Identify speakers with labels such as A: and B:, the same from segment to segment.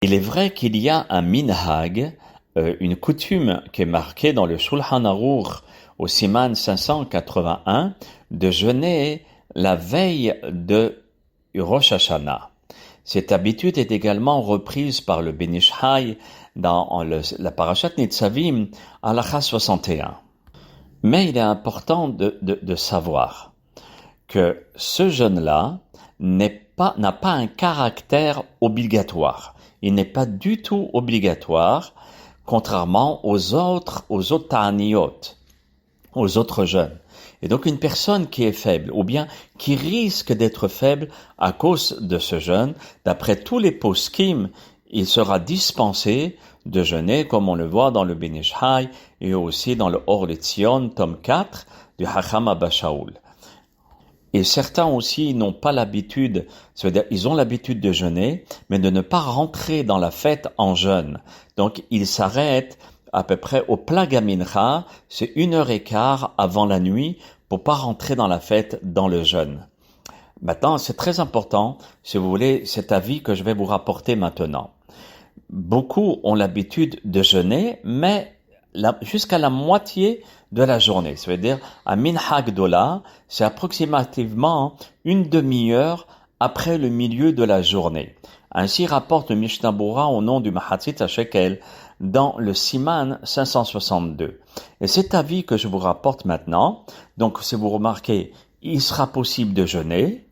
A: Il est vrai qu'il y a un minhag, une coutume qui est marquée dans le Shulchan Aruch au Siman 581 de jeûner la veille de Rosh Hashanah. Cette habitude est également reprise par le Ben Ish Chai dans la Parashat Nitzavim, Halacha 61. Mais il est important de savoir que ce jeûne-là n'a pas un caractère obligatoire. Il n'est pas du tout obligatoire, contrairement aux autres ta'aniyot, aux autres jeûnes. Et donc une personne qui est faible, ou bien qui risque d'être faible à cause de ce jeûne, d'après tous les poskim, il sera dispensé de jeûner, comme on le voit dans le Ben Ish Chai et aussi dans le Or LeTzion, tome 4, du Hacham Abba Shaul. Et certains aussi n'ont pas l'habitude, c'est-à-dire ils ont l'habitude de jeûner, mais de ne pas rentrer dans la fête en jeûne. Donc ils s'arrêtent à peu près au Plag Mincha, c'est 1h15 avant la nuit, pour pas rentrer dans la fête dans le jeûne. Maintenant, c'est très important, si vous voulez, cet avis que je vais vous rapporter maintenant. Beaucoup ont l'habitude de jeûner, mais jusqu'à la moitié de la journée. Ça veut dire, à Mincha Gdola, c'est approximativement une demi-heure après le milieu de la journée. Ainsi rapporte le Mishnah Bura au nom du Mahatzit HaShekel dans le Siman 562. Et cet avis que je vous rapporte maintenant, donc si vous remarquez, il sera possible de jeûner,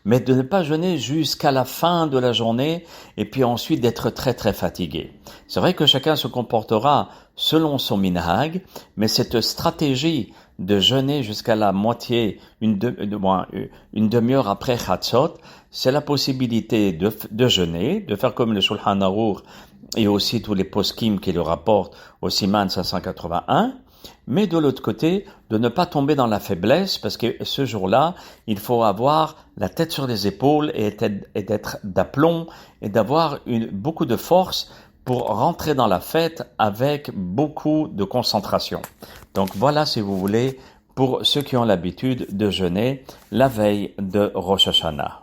A: mais de ne pas jeûner jusqu'à la fin de la journée et puis ensuite d'être très très fatigué. C'est vrai que chacun se comportera selon son minhag, mais cette stratégie de jeûner jusqu'à la moitié, une demi-heure après Chatzot, c'est la possibilité de jeûner, de faire comme le Shulchan Aruch et aussi tous les poskim qui le rapportent au Siman 581, mais de l'autre côté, de ne pas tomber dans la faiblesse, parce que ce jour-là, il faut avoir la tête sur les épaules et d'être d'aplomb et d'avoir beaucoup de force pour rentrer dans la fête avec beaucoup de concentration. Donc voilà, si vous voulez, pour ceux qui ont l'habitude de jeûner la veille de Rosh Hashanah.